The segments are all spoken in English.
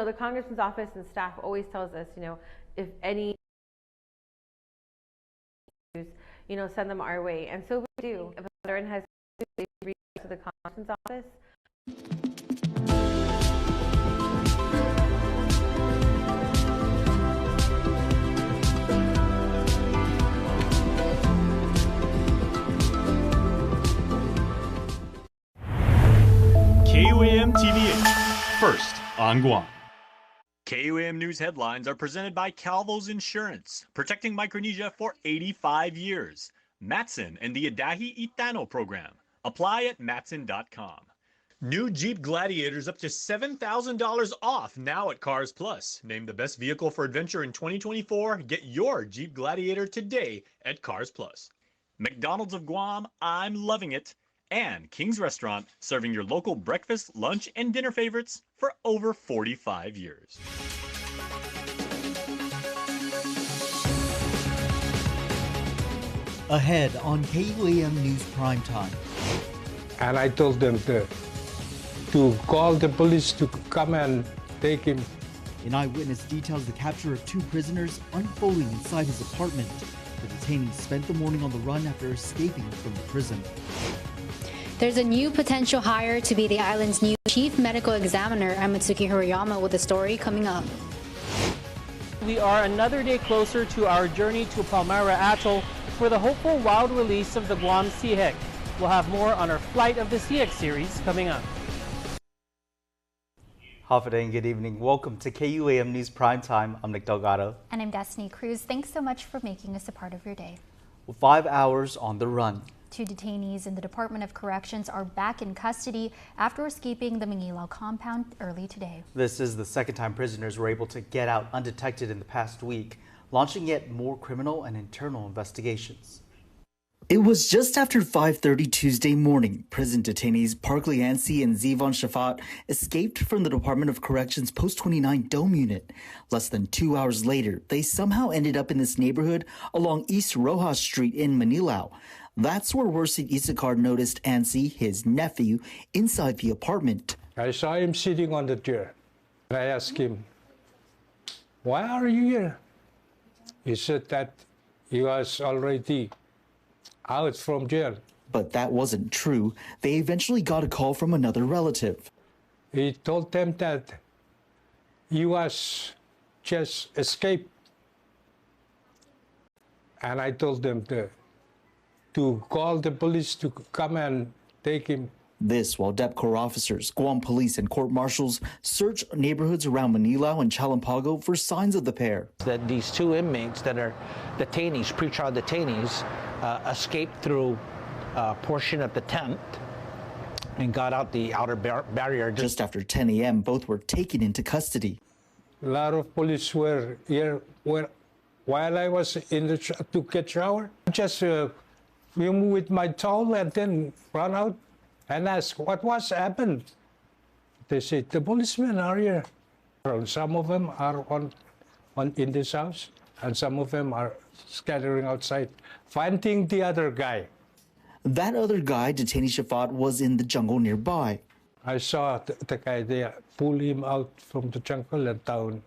the Congressman's office and staff always tells us, if any, send them our way. And so we do. If a veteran has issues, they reach out to the Congressman's office. KUAM TV8, first on Guam. KUAM News headlines are presented by Calvo's Insurance, protecting Micronesia for 85 years. Matson and the Adahi Itano program. Apply at matson.com. New Jeep Gladiators up to $7,000 off now at Cars Plus. Named the best vehicle for adventure in 2024. Get your Jeep Gladiator today at Cars Plus. McDonald's of Guam, I'm loving it. And King's Restaurant, serving your local breakfast, lunch, and dinner favorites for over 45 years. Ahead on KUAM News Primetime. And I told them to call the police to come and take him. An eyewitness details the capture of 2 prisoners unfolding inside his apartment. The detainees spent the morning on the run after escaping from the prison. There's a new potential hire to be the island's new chief medical examiner. I'm Mitsuki Hirayama with the story coming up. We are another day closer to our journey to Palmyra Atoll for the hopeful wild release of the Guam sihek. We'll have more on our Flight of the Sihek series coming up. Hafa and good evening. Welcome to KUAM News Primetime. I'm Nick Delgado. And I'm Destiny Cruz. Thanks so much for making us a part of your day. Well, 5 hours on the run. 2 detainees in the Department of Corrections are back in custody after escaping the Mangilao compound early today. This is the second time prisoners were able to get out undetected in the past week, launching yet more criminal and internal investigations. It was just after 5:30 Tuesday morning. Prison detainees Park Liansi and Zivon Shafat escaped from the Department of Corrections Post 29 Dome Unit. Less than 2 hours later, they somehow ended up in this neighborhood along East Rojas Street in Manilao. That's where Warsid Isakar noticed Ansi, his nephew, inside the apartment. I saw him sitting on the chair. I asked him, "Why are you here?" He said that he was already out from jail. But that wasn't true. They eventually got a call from another relative. He told them that he was just escaped. And I told them to call the police to come and take him. This while DEP Corps officers, Guam police, and court marshals search neighborhoods around Manilao and Chalampago for signs of the pair. That these 2 inmates that are detainees, pretrial detainees, escaped through a portion of the tent and got out the outer barrier. Just after 10 a.m., both were taken into custody. A lot of police were here while I was in the to get shower. Just swim with my towel and then run out and ask what was happened. They said the policemen are here. Some of them are in this house, and some of them are scattering outside, finding the other guy. That other guy, detainee Shafat, was in the jungle nearby. I saw the guy there pull him out from the jungle and down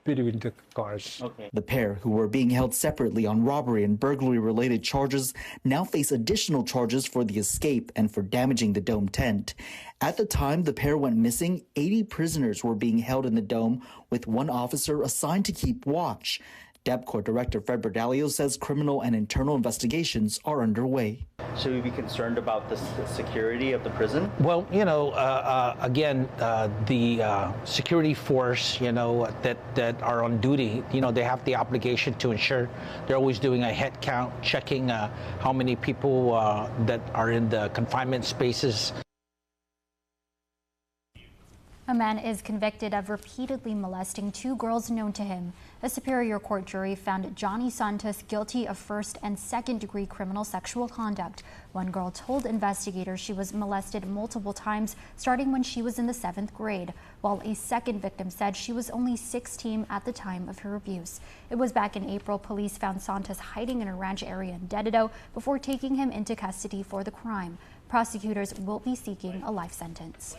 between the cars. The pair, who were being held separately on robbery and burglary-related charges, now face additional charges for the escape and for damaging the dome tent. At the time the pair went missing, 80 prisoners were being held in the dome, with 1 officer assigned to keep watch. DEP Corps Director Fred Berdalio says criminal and internal investigations are underway. Should we be concerned about the security of the prison? Well, again, the security force, that are on duty, they have the obligation to ensure they're always doing a head count, checking how many people that are in the confinement spaces. A man is convicted of repeatedly molesting 2 girls known to him. A Superior Court jury found Johnny Santos guilty of first and second-degree criminal sexual conduct. One girl told investigators she was molested multiple times starting when she was in the 7th grade, while a second victim said she was only 16 at the time of her abuse. It was back in April police found Santos hiding in a ranch area in Dedido before taking him into custody for the crime. Prosecutors will be seeking a life sentence.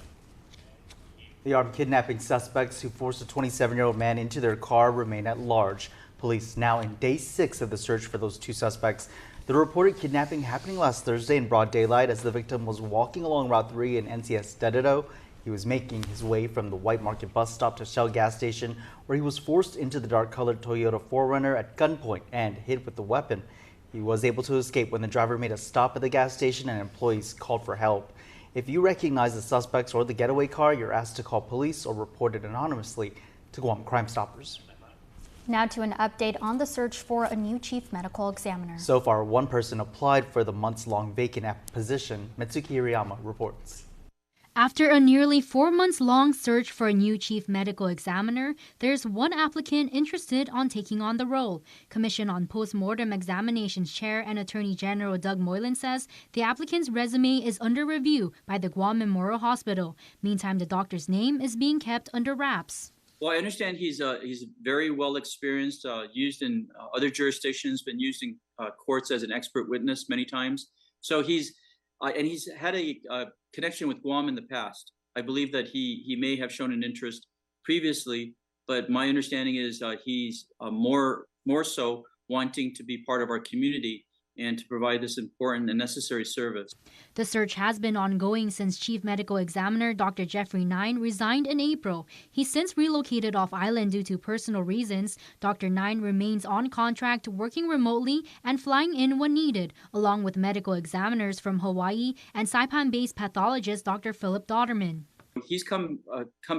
The armed kidnapping suspects who forced a 27-year-old man into their car remain at large. Police now in day 6 of the search for those 2 suspects. The reported kidnapping happening last Thursday in broad daylight as the victim was walking along Route 3 in NCS Dededo. He was making his way from the White Market bus stop to Shell gas station, where he was forced into the dark-colored Toyota 4Runner at gunpoint and hit with the weapon. He was able to escape when the driver made a stop at the gas station and employees called for help. If you recognize the suspects or the getaway car, you're asked to call police or report it anonymously to Guam Crime Stoppers. Now to an update on the search for a new chief medical examiner. So far, 1 person applied for the months-long vacant position. Mitsuki Hirayama reports. After a nearly 4 months long search for a new chief medical examiner, there's 1 applicant interested on taking on the role. Commission on Postmortem Examinations Chair and Attorney General Doug Moylan says the applicant's resume is under review by the Guam Memorial Hospital. Meantime, the doctor's name is being kept under wraps. Well, I understand he's very well experienced, used in other jurisdictions, been used in courts as an expert witness many times. So he's had a connection with Guam in the past. I believe that he may have shown an interest previously, but my understanding is he's more so wanting to be part of our community and to provide this important and necessary service. The search has been ongoing since Chief Medical Examiner Dr. Jeffrey Nine resigned in April. He's since relocated off island due to personal reasons. Dr. Nine remains on contract, working remotely and flying in when needed, along with medical examiners from Hawaii and Saipan-based pathologist Dr. Philip Dodderman. He's come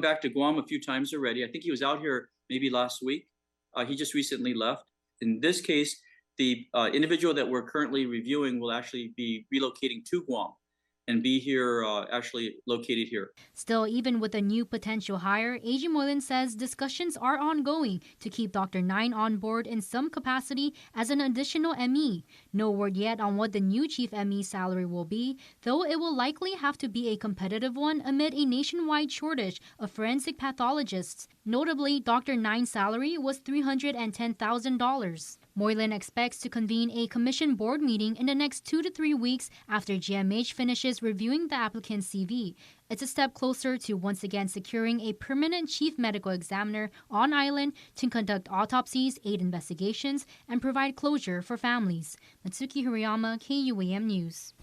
back to Guam a few times already. I think he was out here maybe last week. He just recently left. In this case, the individual that we're currently reviewing will actually be relocating to Guam and be here, actually located here. Still, even with a new potential hire, A.G. Moylan says discussions are ongoing to keep Dr. Nine on board in some capacity as an additional ME. No word yet on what the new chief ME salary will be, though it will likely have to be a competitive one amid a nationwide shortage of forensic pathologists. Notably, Dr. Nine's salary was $310,000. Moylan expects to convene a commission board meeting in the next 2 to 3 weeks after GMH finishes reviewing the applicant's CV. It's a step closer to once again securing a permanent chief medical examiner on island to conduct autopsies, aid investigations, and provide closure for families. Mitsuki Hirayama, KUAM News.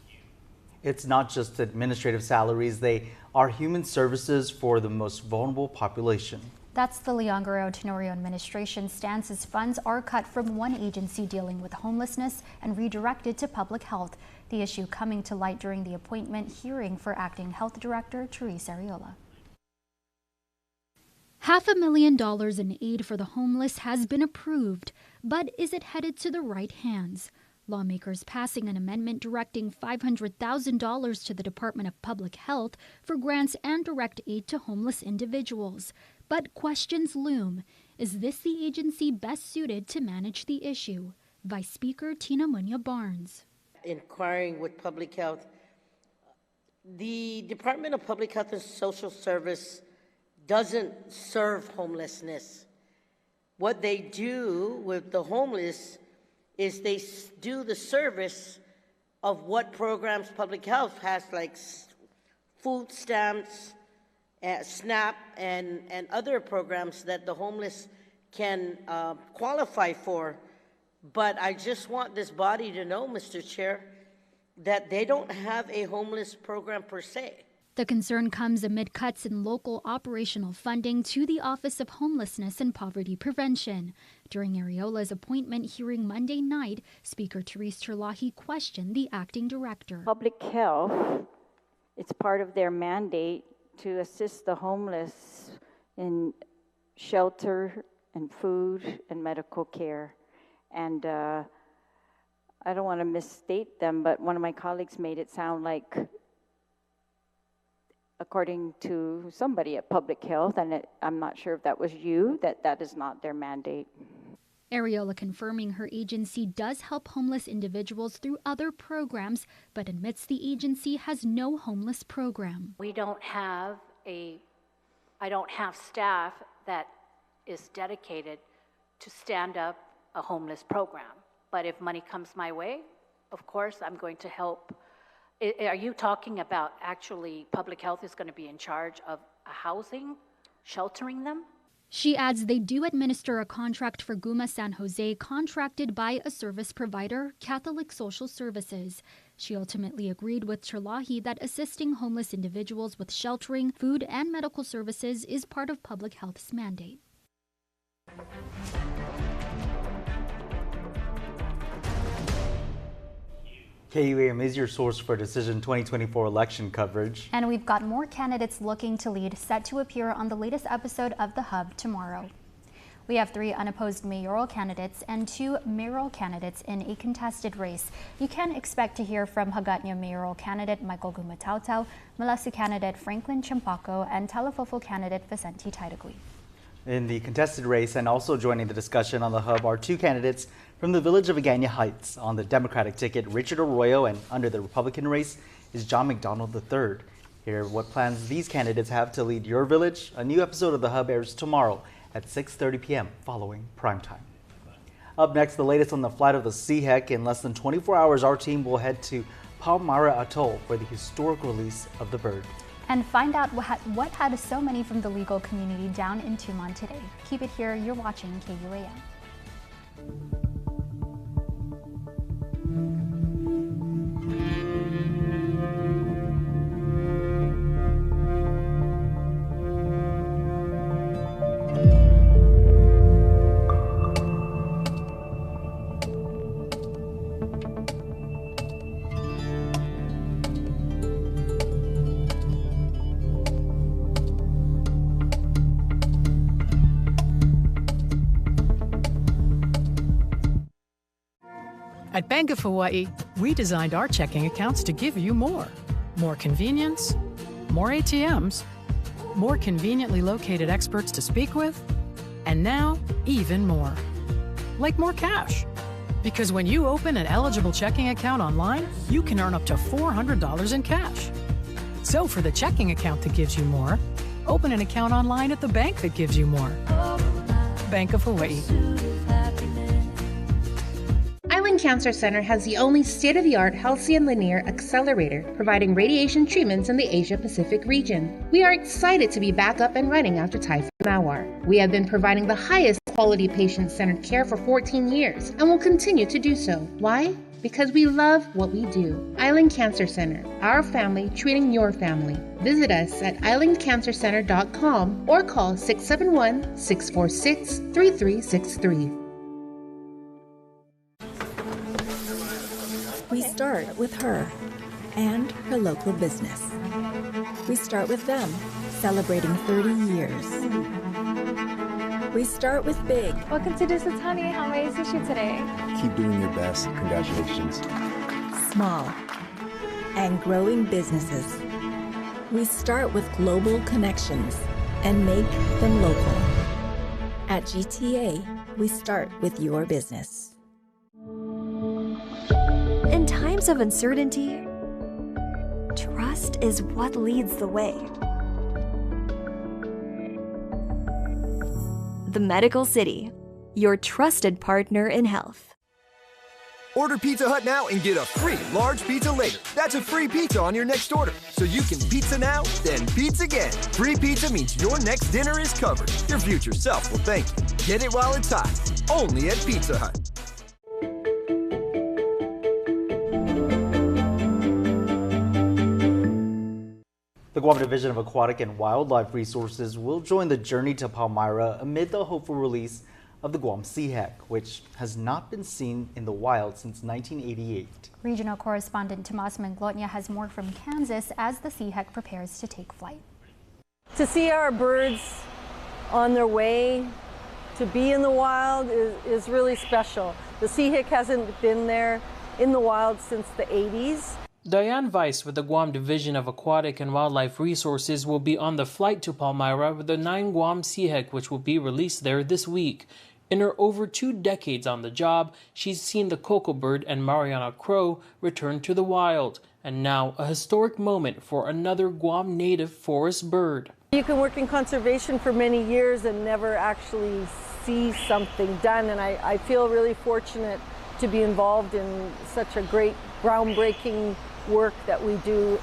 It's not just administrative salaries, they are human services for the most vulnerable population. That's the Leon Guerrero Tenorio administration stance as funds are cut from one agency dealing with homelessness and redirected to public health. The issue coming to light during the appointment hearing for acting health director Teresa Ariola. $500,000 in aid for the homeless has been approved, but is it headed to the right hands? Lawmakers passing an amendment directing $500,000 to the Department of Public Health for grants and direct aid to homeless individuals. But questions loom. Is this the agency best suited to manage the issue? Vice Speaker Tina Munya Barnes. Inquiring with Public Health, the Department of Public Health and Social Service doesn't serve homelessness. What they do with the homeless is they do the service of what programs public health has, like food stamps, SNAP, and other programs that the homeless can qualify for. But I just want this body to know, Mr. Chair, that they don't have a homeless program per se. The concern comes amid cuts in local operational funding to the Office of Homelessness and Poverty Prevention. During Ariola's appointment hearing Monday night, Speaker Therese Terlahi questioned the acting director. Public health, it's part of their mandate to assist the homeless in shelter and food and medical care. And I don't want to misstate them, but one of my colleagues made it sound like, according to somebody at Public Health, and I'm not sure if that was you, that is not their mandate. Ariola confirming her agency does help homeless individuals through other programs, but admits the agency has no homeless program. I don't have staff that is dedicated to stand up a homeless program. But if money comes my way, of course, I'm going to help. Are you talking about actually Public Health is going to be in charge of housing, sheltering them. She adds they do administer a contract for Guma San Jose contracted by a service provider, Catholic Social Services. She ultimately agreed with Cherlahi that assisting homeless individuals with sheltering, food, and medical services is part of public health's mandate. KUAM is your source for Decision 2024 election coverage. And we've got more candidates looking to lead set to appear on the latest episode of The Hub tomorrow. We have 3 unopposed mayoral candidates and 2 mayoral candidates in a contested race. You can expect to hear from Hagåtña mayoral candidate Michael Gumatautau, Malasi candidate Franklin Champaco, and Talafofo candidate Vicente Taitagui. In the contested race and also joining the discussion on The Hub are 2 candidates from the village of Hagåtña Heights. On the Democratic ticket, Richard Arroyo, and under the Republican race is John McDonald III. Hear what plans these candidates have to lead your village. A new episode of The Hub airs tomorrow at 6:30 p.m. following primetime. Up next, the latest on the flight of the sihek. In less than 24 hours, our team will head to Palmyra Atoll for the historic release of the bird. And find out what had so many from the legal community down in Tumon today. Keep it here. You're watching KUAM. At Bank of Hawaii, we designed our checking accounts to give you more. More convenience, more ATMs, more conveniently located experts to speak with, and now even more. Like more cash. Because when you open an eligible checking account online, you can earn up to $400 in cash. So for the checking account that gives you more, open an account online at the bank that gives you more. Bank of Hawaii. Island Cancer Center has the only state-of-the-art Halcyon Linear Accelerator, providing radiation treatments in the Asia-Pacific region. We are excited to be back up and running after Typhoon Mawar. We have been providing the highest quality patient-centered care for 14 years and will continue to do so. Why? Because we love what we do. Island Cancer Center, our family treating your family. Visit us at islandcancercenter.com or call 671-646-3363. We start with her and her local business. We start with them, celebrating 30 years. We start with big. Welcome to Dusutani. How may I assist you today? Keep doing your best. Congratulations. Small and growing businesses. We start with global connections and make them local. At GTA, we start with your business. In times of uncertainty, trust is what leads the way. The Medical City, your trusted partner in health. Order Pizza Hut now and get a free large pizza later. That's a free pizza on your next order. So you can pizza now, then pizza again. Free pizza means your next dinner is covered. Your future self will thank you. Get it while it's hot. Only at Pizza Hut. The Guam Division of Aquatic and Wildlife Resources will join the journey to Palmyra amid the hopeful release of the Guam sihek, which has not been seen in the wild since 1988. Regional correspondent Tomas Manglotña has more from Kansas as the sihek prepares to take flight. To see our birds on their way to be in the wild is really special. The sihek hasn't been there in the wild since the 80s. Diane Weiss with the Guam Division of Aquatic and Wildlife Resources will be on the flight to Palmyra with the 9 Guam sihek, which will be released there this week. In her over 2 decades on the job, she's seen the cocoa bird and Mariana crow return to the wild, and now a historic moment for another Guam native forest bird. You can work in conservation for many years and never actually see something done, and I feel really fortunate to be involved in such a great groundbreaking work that we do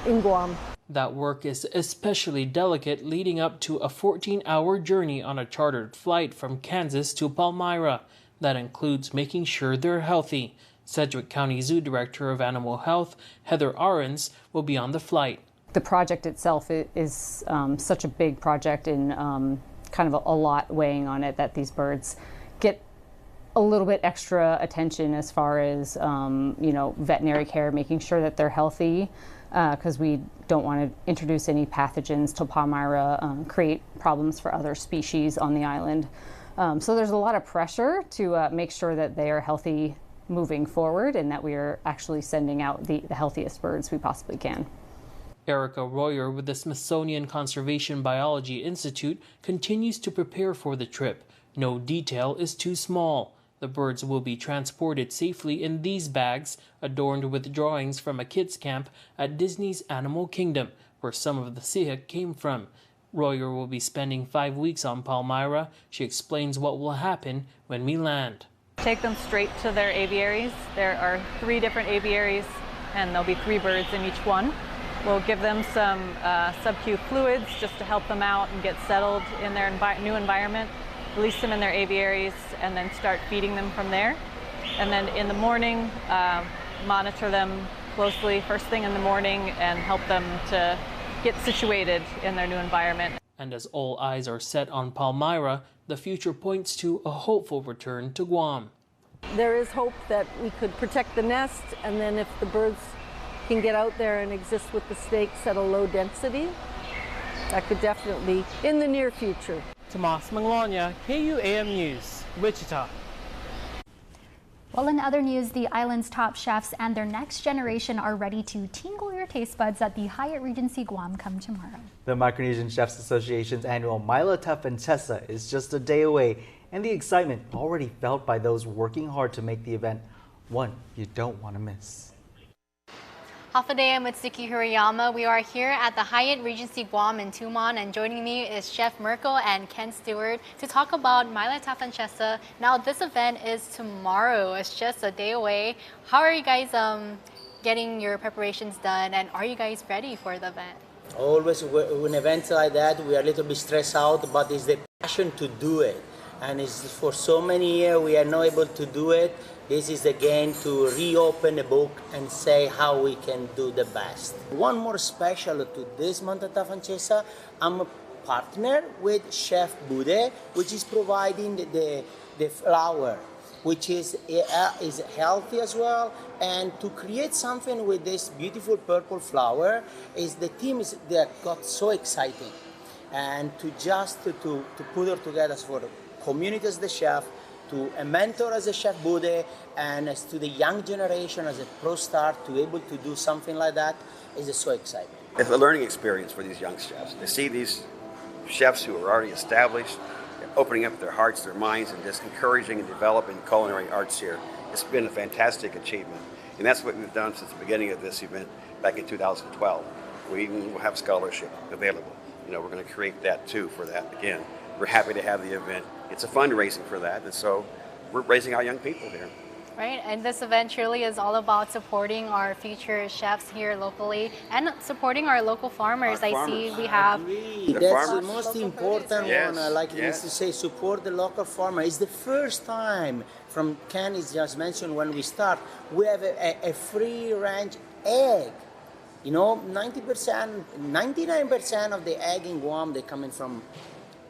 in Guam. That work is especially delicate leading up to a 14-hour journey on a chartered flight from Kansas to Palmyra. That includes making sure they're healthy. Sedgwick County Zoo Director of Animal Health, Heather Ahrens, will be on the flight. The project itself is such a big project and kind of a lot weighing on it that these birds get a little bit extra attention as far as veterinary care, making sure that they're healthy, because we don't want to introduce any pathogens to Palmyra, create problems for other species on the island. So there's a lot of pressure to make sure that they are healthy moving forward and that we are actually sending out the healthiest birds we possibly can. Erica Royer with the Smithsonian Conservation Biology Institute continues to prepare for the trip. No detail is too small. The birds will be transported safely in these bags, adorned with drawings from a kids' camp at Disney's Animal Kingdom, where some of the sihek came from. Royer will be spending 5 weeks on Palmyra. She explains what will happen when we land. Take them straight to their aviaries. There are 3 different aviaries, and there'll be 3 birds in each one. We'll give them some sub-Q fluids just to help them out and get settled in their new environment, release them in their aviaries, and then start feeding them from there. And then in the morning, monitor them closely first thing in the morning and help them to get situated in their new environment. And as all eyes are set on Palmyra, the future points to a hopeful return to Guam. There is hope that we could protect the nest, and then if the birds can get out there and exist with the snakes at a low density, that could definitely in the near future. Tomas Manglonia, KUAM News, Wichita. Well, in other news, the island's top chefs and their next generation are ready to tingle your taste buds at the Hyatt Regency Guam come tomorrow. The Micronesian Chefs Association's annual Mila Tafanchesa is just a day away, and the excitement already felt by those working hard to make the event one you don't want to miss. Half a day, I'm Mitsuki Hirayama. We are here at the Hyatt Regency Guam in Tumon, and joining me is Chef Mirko and Ken Stewart to talk about Mila Tafanchesa. Now, this event is tomorrow. It's just a day away. How are you guys getting your preparations done, and are you guys ready for the event? Always when events like that, we are a little bit stressed out, but it's the passion to do it. And it's for so many years we are not able to do it. This is again to reopen the book and say how we can do the best. One more special to this Manta Tafanchesa, I'm a partner with Chef Bude, which is providing the flour, which is healthy as well. And to create something with this beautiful purple flower, is the team that got so exciting. And to put her together for the community as the chef, to a mentor as a Chef Bude, and as to the young generation as a pro star to be able to do something like that is so exciting. It's a learning experience for these young chefs. To see these chefs who are already established, opening up their hearts, their minds, and just encouraging and developing culinary arts here, it's been a fantastic achievement. And that's what we've done since the beginning of this event back in 2012. We even will have scholarship available. We're going to create that too for that again. We're happy to have the event. It's a fundraising for that, and so we're raising our young people here. Right, and this event truly is all about supporting our future chefs here locally and supporting our local farmers. I see we have... That's the most important one. Like you used to say, support the local farmer. It's the first time, from Ken is just mentioned when we start, we have a free range egg. 90%, 99% of the egg in Guam, they're coming from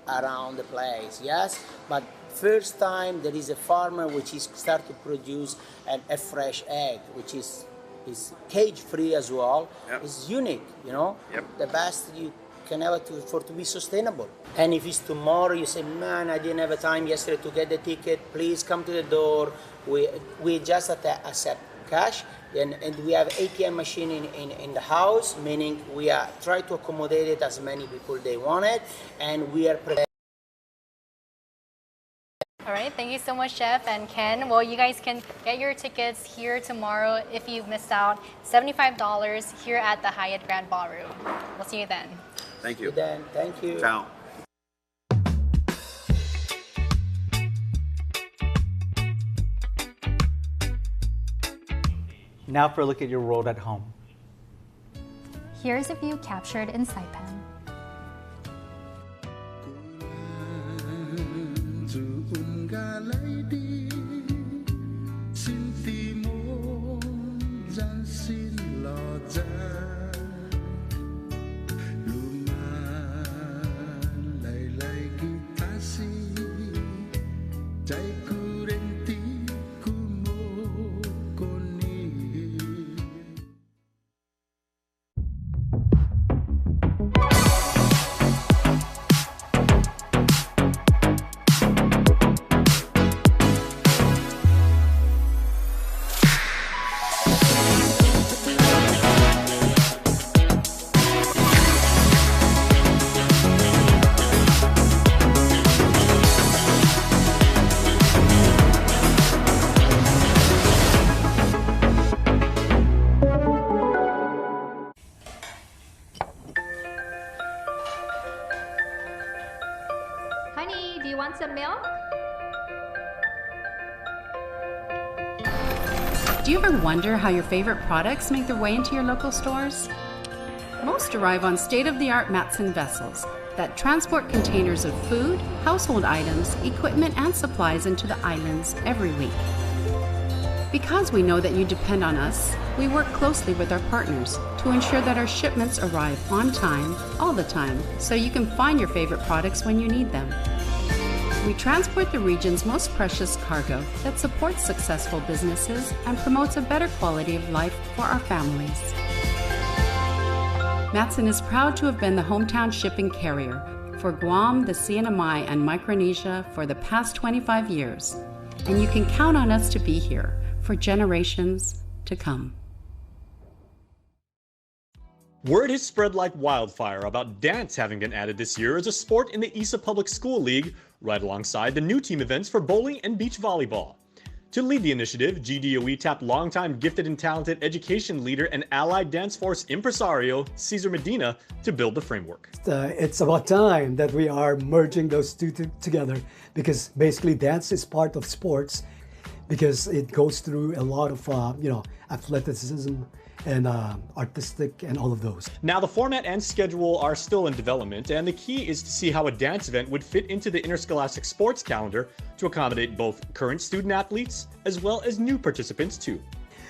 around the place, yes, but first time there is a farmer which is start to produce a fresh egg, which is cage free as well. Yep. It's unique, the best you can ever to be sustainable. And if it's tomorrow, you say, man, I didn't have a time yesterday to get the ticket, please come to the door. We just accept cash, and we have ATM machine in the house, meaning we are try to accommodate it as many people they want it, and we are prepared. All right, thank you so much, Chef and Ken. Well, you guys can get your tickets here tomorrow if you've missed out. $75 here at the Hyatt Grand Ballroom. We'll see you then. Thank you. Then, thank you. Ciao. Now for a look at your world at home. Here's a view captured in Saipan. Honey, do you want some milk? Do you ever wonder how your favorite products make their way into your local stores? Most arrive on state-of-the-art Matson vessels that transport containers of food, household items, equipment, and supplies into the islands every week. Because we know that you depend on us, we work closely with our partners to ensure that our shipments arrive on time, all the time, so you can find your favorite products when you need them. We transport the region's most precious cargo that supports successful businesses and promotes a better quality of life for our families. Matson is proud to have been the hometown shipping carrier for Guam, the CNMI, and Micronesia for the past 25 years, and you can count on us to be here for generations to come. Word has spread like wildfire about dance having been added this year as a sport in the ISA Public School League, right alongside the new team events for bowling and beach volleyball. To lead the initiative, GDOE tapped longtime gifted and talented education leader and allied dance force impresario, Cesar Medina, to build the framework. It's about time that we are merging those two together, because basically dance is part of sports, because it goes through a lot of athleticism and artistic and all of those. Now the format and schedule are still in development, and the key is to see how a dance event would fit into the Interscholastic sports calendar to accommodate both current student athletes as well as new participants too.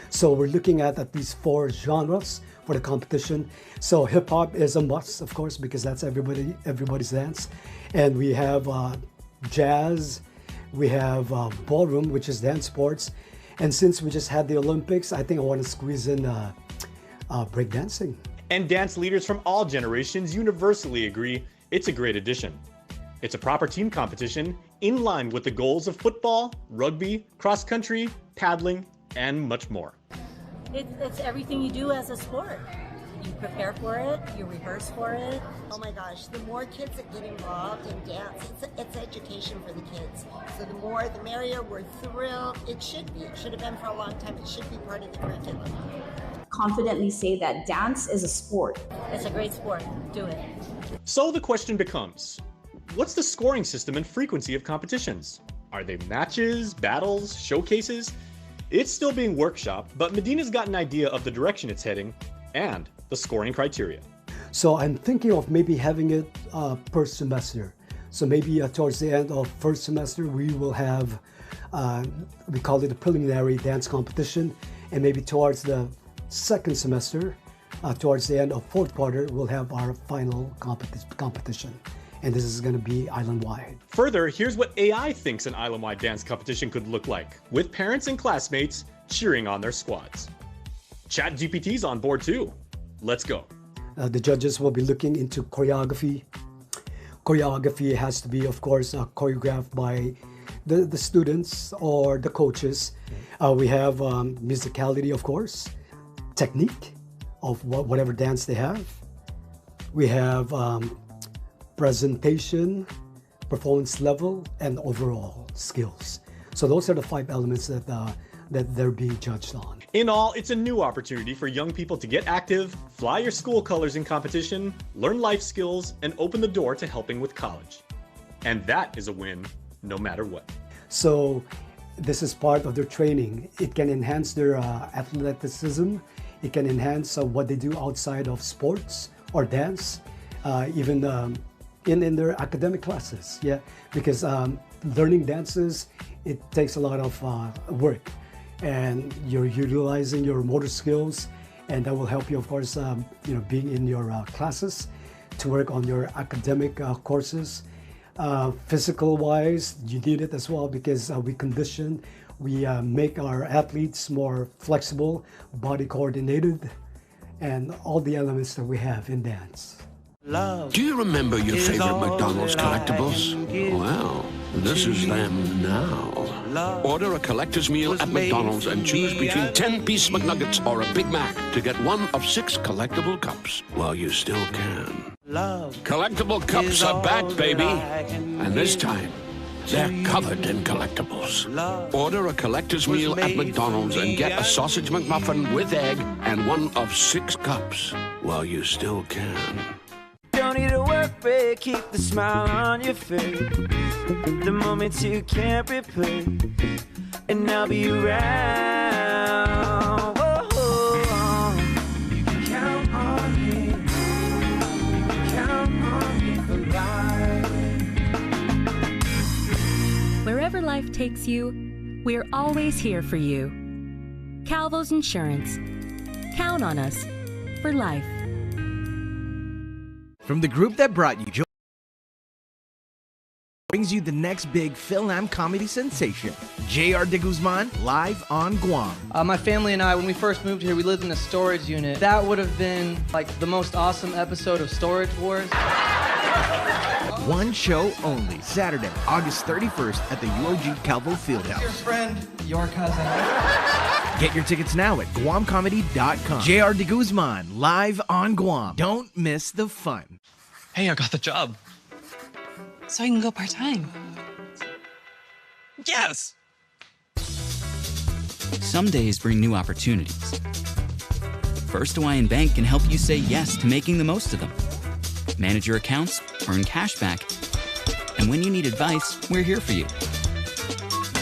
So we're looking at least 4 genres for the competition. So hip hop is a must, of course, because that's everybody's dance. And we have jazz, we have ballroom, which is dance sports. And since we just had the Olympics, I think I want to squeeze in breakdancing. And dance leaders from all generations universally agree it's a great addition. It's a proper team competition in line with the goals of football, rugby, cross country, paddling, and much more. It's everything you do as a sport. You prepare for it, you rehearse for it. Oh my gosh, the more kids that get involved in dance, it's education for the kids. So the more, the merrier. We're thrilled. It should be. It should have been for a long time. It should be part of the curriculum. Confidently say that dance is a sport. It's a great sport. Do it. So the question becomes, what's the scoring system and frequency of competitions? Are they matches, battles, showcases? It's still being workshopped, but Medina's got an idea of the direction it's heading and the scoring criteria. So I'm thinking of maybe having it per semester. So maybe towards the end of first semester, we will have, we call it a preliminary dance competition. And maybe towards the second semester, towards the end of fourth quarter, we'll have our final competition. And this is going to be island-wide. Further, here's what AI thinks an island-wide dance competition could look like, with parents and classmates cheering on their squads. ChatGPT's on board too. Let's go. The judges will be looking into choreography. Choreography has to be, of course, choreographed by the students or the coaches. We have musicality, of course, technique of whatever dance they have. We have presentation, performance level, and overall skills. So those are the 5 elements that they're being judged on. In all, it's a new opportunity for young people to get active, fly your school colors in competition, learn life skills, and open the door to helping with college. And that is a win no matter what. So this is part of their training. It can enhance their athleticism. It can enhance what they do outside of sports or dance, even in their academic classes. Yeah, because learning dances, it takes a lot of work, and you're utilizing your motor skills, and that will help you, of course, being in your classes to work on your academic courses. Physical wise, you need it as well because we condition, we make our athletes more flexible, body coordinated, and all the elements that we have in dance. Do you remember your favorite McDonald's collectibles? Well, this is them now. Order a collector's meal at McDonald's and choose between 10-piece McNuggets or a Big Mac to get one of 6 collectible cups while you still can. Collectible cups are back, baby. And this time, they're covered in collectibles. Order a collector's meal at McDonald's and get a sausage McMuffin with egg and one of 6 cups while you still can. Don't need a work break, keep the smile on your face. The moments you can't replace, and I'll be around. Whoa, count on me, count on me for life. Wherever life takes you, we're always here for you. Calvo's Insurance. Count on us for life. From the group that brought you joy, brings you the next big Phil-Am comedy sensation, J.R. de Guzman, live on Guam. My family and I, when we first moved here, we lived in a storage unit. That would have been like the most awesome episode of Storage Wars. One show only, Saturday, August 31st at the UOG Calvo Fieldhouse. Your friend, your cousin. Get your tickets now at GuamComedy.com. J.R. de Guzman, live on Guam. Don't miss the fun. Hey, I got the job. So I can go part-time. Yes! Some days bring new opportunities. First Hawaiian Bank can help you say yes to making the most of them. Manage your accounts, earn cash back, and when you need advice, we're here for you.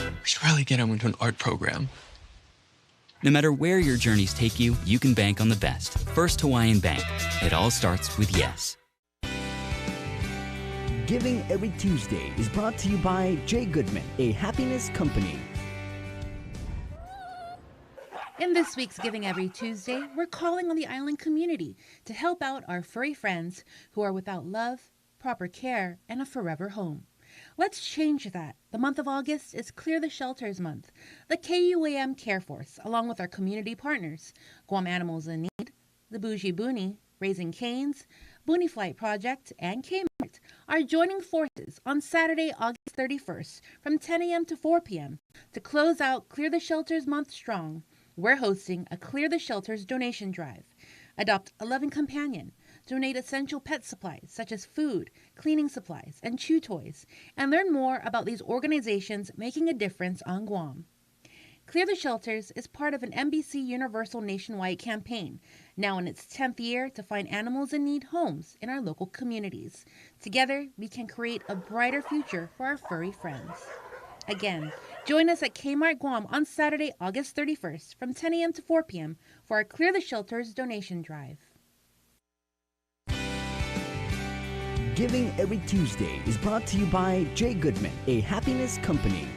We should really get him into an art program. No matter where your journeys take you, you can bank on the best. First Hawaiian Bank. It all starts with yes. Giving Every Tuesday is brought to you by J. Goodman, a happiness company. In this week's Giving Every Tuesday, we're calling on the island community to help out our furry friends who are without love, proper care, and a forever home. Let's change that. The month of August is Clear the Shelters Month. The KUAM Care Force, along with our community partners, Guam Animals in Need, the Bougie Boonie, Raising Canes, Boonie Flight Project, and Kmart, are joining forces on Saturday, August 31st from 10 a.m. to 4 p.m. to close out Clear the Shelters Month strong. We're hosting a Clear the Shelters donation drive. Adopt a loving companion. Donate essential pet supplies such as food, cleaning supplies, and chew toys, and learn more about these organizations making a difference on Guam. Clear the Shelters is part of an NBC Universal nationwide campaign, now in its 10th year to find animals in need homes in our local communities. Together, we can create a brighter future for our furry friends. Again, join us at Kmart Guam on Saturday, August 31st from 10 a.m. to 4 p.m. for our Clear the Shelters donation drive. Giving Every Tuesday is brought to you by J. Goodman, a happiness company.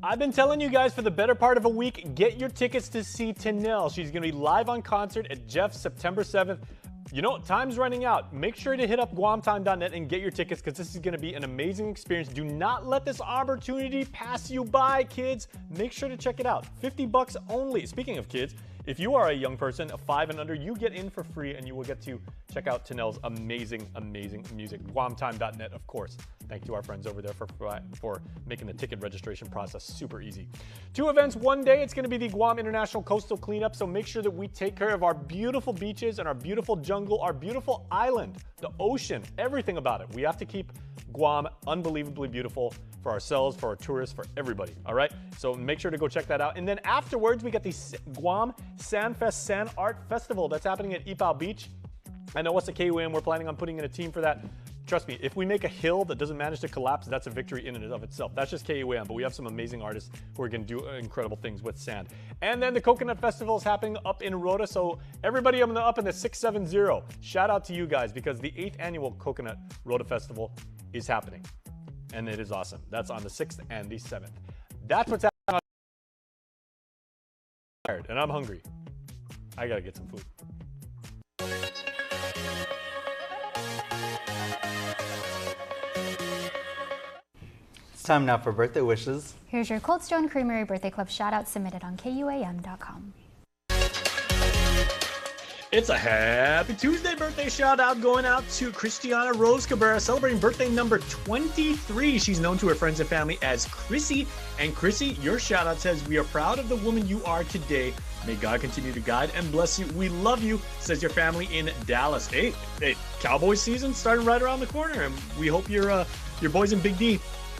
I've been telling you guys for the better part of a week, get your tickets to see Tanel. She's going to be live on concert at Jeff's September 7th. You know, time's running out. Make sure to hit up guamtime.net and get your tickets because this is going to be an amazing experience. Do not let this opportunity pass you by, kids. Make sure to check it out. $50 only. Speaking of kids, if you are a young person, 5 and under, you get in for free and you will get to check out Tanel's amazing, amazing music. Guamtime.net, of course. Thank you to our friends over there for making the ticket registration process super easy. 2 events, one day. It's going to be the Guam International Coastal Cleanup, so make sure that we take care of our beautiful beaches and our beautiful jungle, our beautiful island, the ocean, everything about it. We have to keep Guam unbelievably beautiful for ourselves, for our tourists, for everybody, all right? So make sure to go check that out. And then afterwards, we got the Guam Sandfest Sand Art Festival that's happening at Ipao Beach. I know us at KUAM, we're planning on putting in a team for that. trust me, if we make a hill that doesn't manage to collapse, that's a victory in and of itself. That's just KUAM, but we have some amazing artists who are going to do incredible things with sand. And then the Coconut Festival is happening up in Rota, so everybody up in the 670, shout out to you guys because the 8th annual Coconut Rota Festival is happening. And it is awesome. That's on the 6th and the 7th. That's what's happening. And I'm hungry. I gotta get some food. It's time now for birthday wishes. Here's your Cold Stone Creamery Birthday Club shout-out submitted on KUAM.com. It's a happy Tuesday birthday shout out going out to Christiana Rose Cabrera, celebrating birthday number 23. She's known to her friends and family as Chrissy. And Chrissy, your shout out says, we are proud of the woman you are today. May God continue to guide and bless you. We love you, says your family in Dallas. Hey, Cowboys season starting right around the corner. And we hope your boys in Big D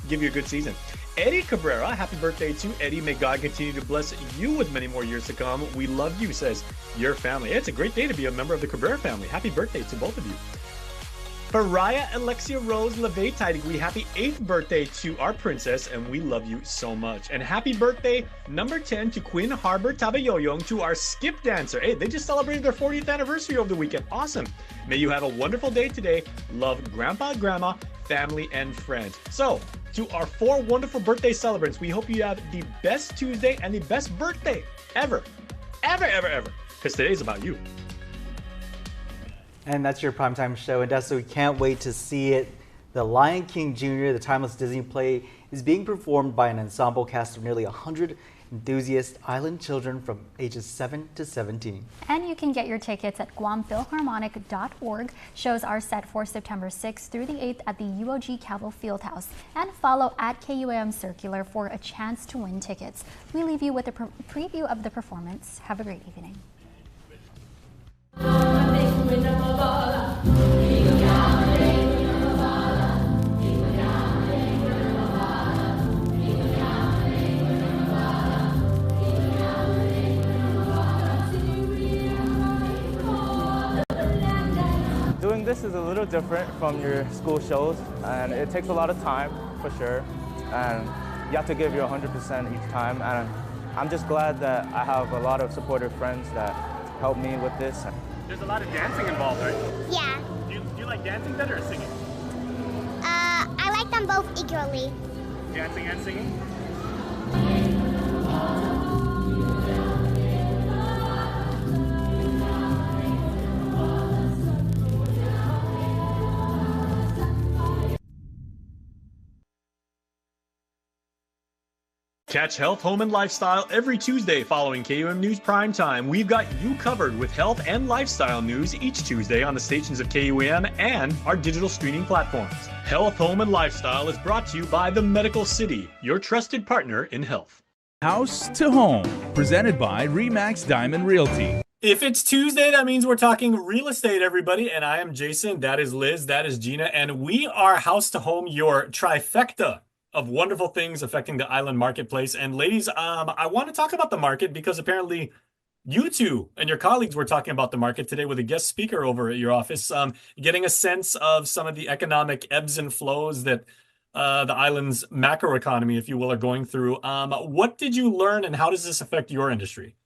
give you a good season. Eddie Cabrera, happy birthday to Eddie. May God continue to bless you with many more years to come. We love you, says your family. It's a great day to be a member of the Cabrera family. Happy birthday to both of you. Pariah Alexia Rose LeVay Taidigui, happy 8th birthday to our princess, and we love you so much. And happy birthday number 10 to Quinn Harbor Tabayoyong, to our skip dancer. Hey, they just celebrated their 40th anniversary over the weekend. Awesome. May you have a wonderful day today. Love Grandpa, Grandma, family, and friends. So, to our 4 wonderful birthday celebrants, we hope you have the best Tuesday and the best birthday ever. Ever, ever, ever. Because today's about you. And that's your primetime show, and so we can't wait to see it. The Lion King Jr., the timeless Disney play, is being performed by an ensemble cast of nearly 100 enthusiast island children from ages 7 to 17. And you can get your tickets at guamphilharmonic.org. Shows are set for September 6th through the 8th at the UOG Cavill Fieldhouse. And follow at KUAM Circular for a chance to win tickets. We leave you with a preview of the performance. Have a great evening. Doing this is a little different from your school shows, and it takes a lot of time for sure, and you have to give your 100% each time, and I'm just glad that I have a lot of supportive friends that help me with this. There's a lot of dancing involved, right? Yeah. Do you like dancing better or singing? I like them both equally. Dancing and singing? Catch Health, Home, and Lifestyle every Tuesday following KUM News Prime Time. We've got you covered with health and lifestyle news each Tuesday on the stations of KUM and our digital streaming platforms. Health, Home, and Lifestyle is brought to you by The Medical City, your trusted partner in health. House to Home, presented by Remax Diamond Realty. If it's Tuesday, that means we're talking real estate, everybody. And I am Jason, that is Liz, that is Gina, and we are House to Home, your trifecta of wonderful things affecting the island marketplace. And ladies, I want to talk about the market because apparently you two and your colleagues were talking about the market today with a guest speaker over at your office, getting a sense of some of the economic ebbs and flows that the island's macroeconomy, if you will, are going through. What did you learn and how does this affect your industry?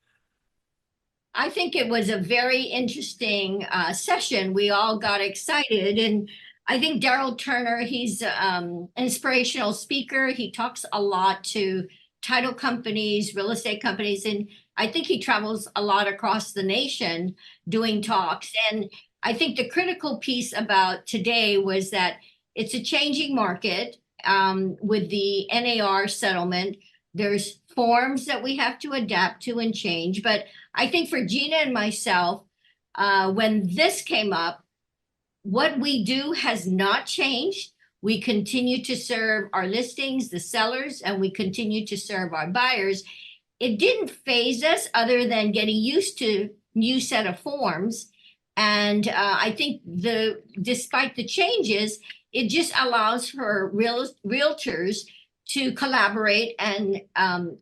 I think it was a very interesting session. We all got excited, and I think Daryl Turner, he's an inspirational speaker. He talks a lot to title companies, real estate companies, and I think he travels a lot across the nation doing talks. And I think the critical piece about today was that it's a changing market with the NAR settlement. There's forms that we have to adapt to and change. But I think for Gina and myself, when this came up, what we do has not changed. We continue to serve our listings, the sellers, and we continue to serve our buyers. It didn't phase us other than getting used to new set of forms. And I think despite the changes, it just allows for realtors to collaborate and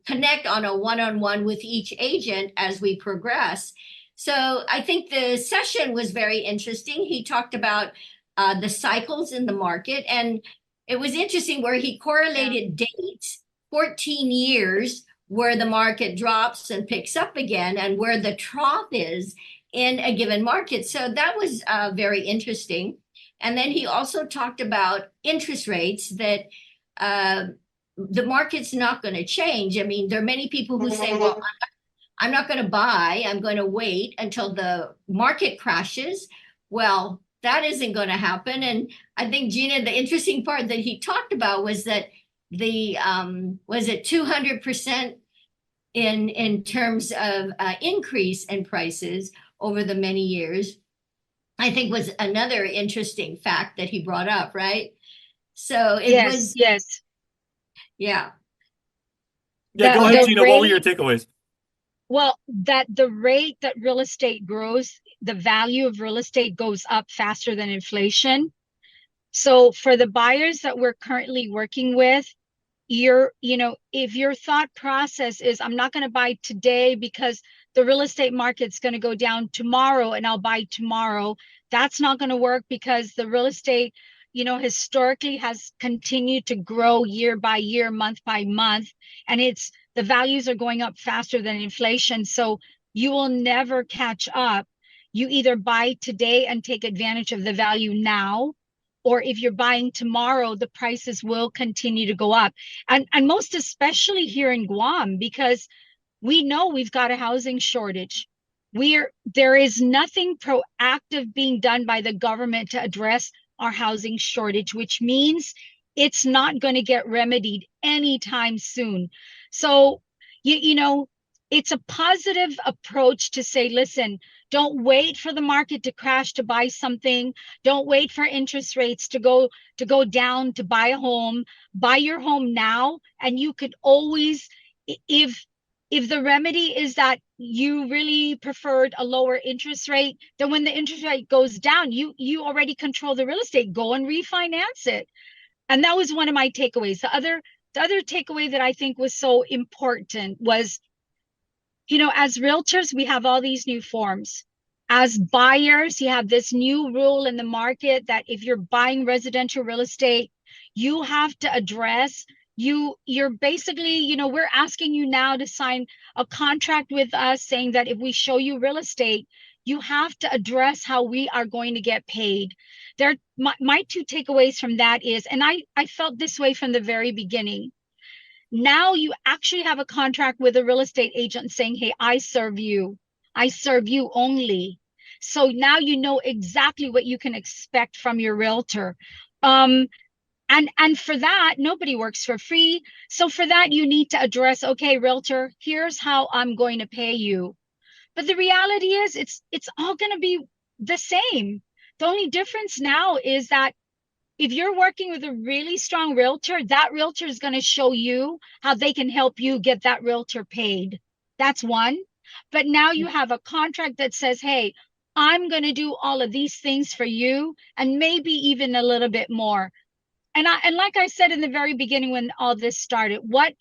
connect on a one-on-one with each agent as we progress. So I think the session was very interesting. He talked about the cycles in the market. And it was interesting where he correlated dates, 14 years, where the market drops and picks up again, and where the trough is in a given market. So that was very interesting. And then he also talked about interest rates, that the market's not going to change. I mean, there are many people who say, well, I'm not going to buy, I'm going to wait until the market crashes. Well, that isn't going to happen. And I think, Gina, the interesting part that he talked about was that the, was it 200% in terms of increase in prices over the many years, I think was another interesting fact that he brought up, right? So it was. Yes. Yeah. Yeah, go ahead, Gina. What were your takeaways? Well, that the rate that real estate grows, the value of real estate goes up faster than inflation. So for the buyers that we're currently working with, if your thought process is, I'm not going to buy today because the real estate market's going to go down tomorrow and I'll buy tomorrow, that's not going to work, because the real estate, historically has continued to grow year by year, month by month, and the values are going up faster than inflation. So you will never catch up. You either buy today and take advantage of the value now, or if you're buying tomorrow, the prices will continue to go up. And most especially here in Guam, because we know we've got a housing shortage. There is nothing proactive being done by the government to address our housing shortage, which means it's not going to get remedied anytime soon. So, it's a positive approach to say, listen, don't wait for the market to crash to buy something. Don't wait for interest rates to go down to buy a home. Buy your home now, and you could always, if the remedy is that you really preferred a lower interest rate, then when the interest rate goes down, you already control the real estate. Go and refinance it. And that was one of my takeaways. The other takeaway that I think was so important was, as realtors, we have all these new forms. As buyers, you have this new rule in the market that if you're buying residential real estate, you have to address, you're basically, we're asking you now to sign a contract with us saying that if we show you real estate, you have to address how we are going to get paid. My two takeaways from that is, and I felt this way from the very beginning. Now you actually have a contract with a real estate agent saying, hey, I serve you only. So now you know exactly what you can expect from your realtor. And for that, nobody works for free. So for that, you need to address, okay, realtor, here's how I'm going to pay you. But the reality is it's all going to be the same. The only difference now is that if you're working with a really strong realtor, that realtor is going to show you how they can help you get that realtor paid. That's one. But now you have a contract that says, hey, I'm going to do all of these things for you, and maybe even a little bit more. And like I said in the very beginning when all this started, what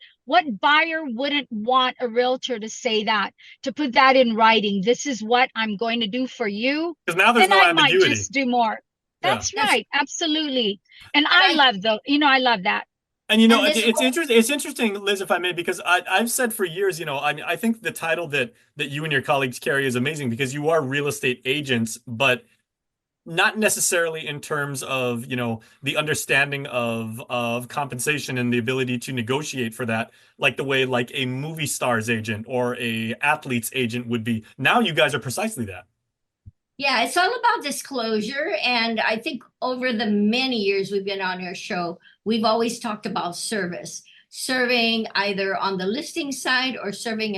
buyer wouldn't want a realtor to say that, to put that in writing? This is what I'm going to do for you. Because now there's no ambiguity. I might just do more. That's right. Absolutely. And I love that. And it's interesting, Liz, if I may, because I've said for years, I think the title that you and your colleagues carry is amazing, because you are real estate agents, but not necessarily in terms of, the understanding of compensation and the ability to negotiate for that, like the way like a movie star's agent or a athlete's agent would be. Now you guys are precisely that. Yeah, it's all about disclosure. And I think over the many years we've been on our show, we've always talked about service, serving either on the listing side or serving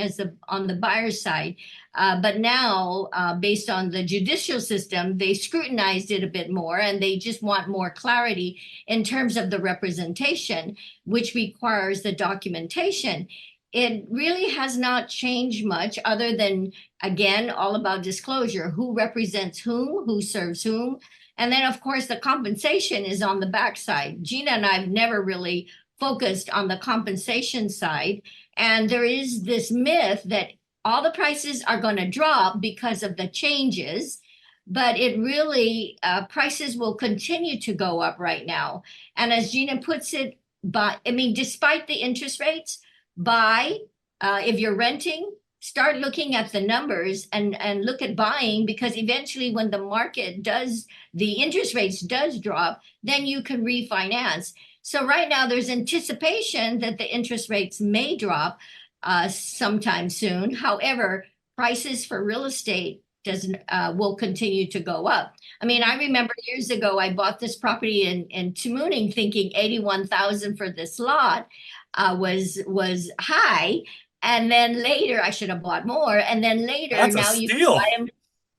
on the buyer side. But now, based on the judicial system, they scrutinized it a bit more, and they just want more clarity in terms of the representation, which requires the documentation. It really has not changed much, other than, again, all about disclosure, who represents whom, who serves whom. And then, of course, the compensation is on the backside. Gina and I have never really focused on the compensation side. And there is this myth that all the prices are going to drop because of the changes. but it really, prices will continue to go up right now. And as Gina puts it, despite the interest rates, if you're renting, start looking at the numbers and look at buying, because eventually when the interest rates does drop, then you can refinance. So right now there's anticipation that the interest rates may drop sometime soon. However, prices for real estate will continue to go up. I mean, I remember years ago, I bought this property in Tamuning thinking 81,000 for this lot was high. And then later I should have bought more. And then later now you can buy them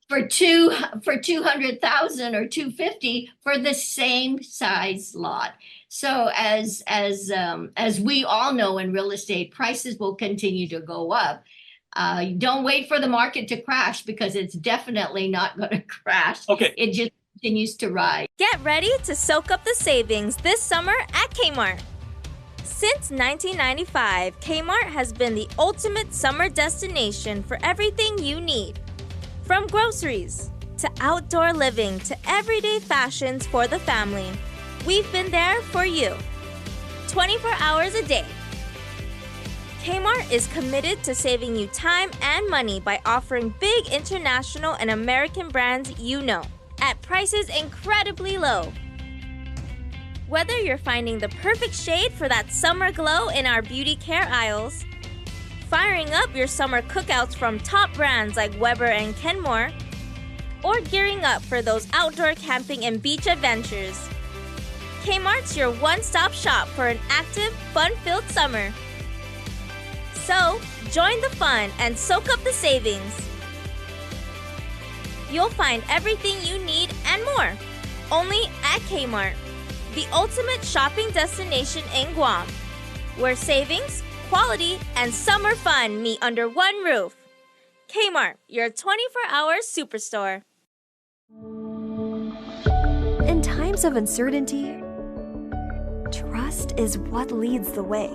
for 200,000 or 250 for the same size lot. So as we all know in real estate, prices will continue to go up. Don't wait for the market to crash, because it's definitely not going to crash. Okay. It just continues to rise. Get ready to soak up the savings this summer at Kmart. Since 1995, Kmart has been the ultimate summer destination for everything you need. From groceries to outdoor living to everyday fashions for the family, we've been there for you. 24 hours a day. Kmart is committed to saving you time and money by offering big international and American brands you know at prices incredibly low. Whether you're finding the perfect shade for that summer glow in our beauty care aisles, firing up your summer cookouts from top brands like Weber and Kenmore, or gearing up for those outdoor camping and beach adventures, Kmart's your one-stop shop for an active, fun-filled summer. So, join the fun and soak up the savings. You'll find everything you need and more, only at Kmart, the ultimate shopping destination in Guam, where savings, quality, and summer fun meet under one roof. Kmart, your 24-hour superstore. In times of uncertainty, trust is what leads the way.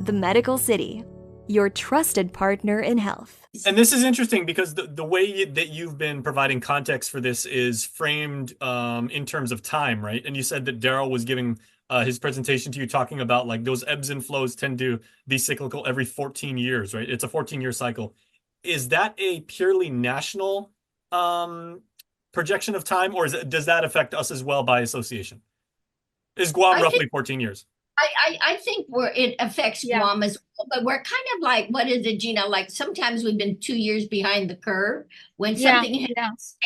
The Medical City, your trusted partner in health. And this is interesting because the way that you've been providing context for this is framed in terms of time, right? And you said that Daryl was giving his presentation to you talking about like those ebbs and flows tend to be cyclical every 14 years, right? It's a 14-year cycle. Is that a purely national projection of time, or does that affect us as well by association? Is Guam roughly 14 years? I think it affects Guam as well, but we're kind of like, what is it, Gina? Like sometimes we've been 2 years behind the curve. When something hits,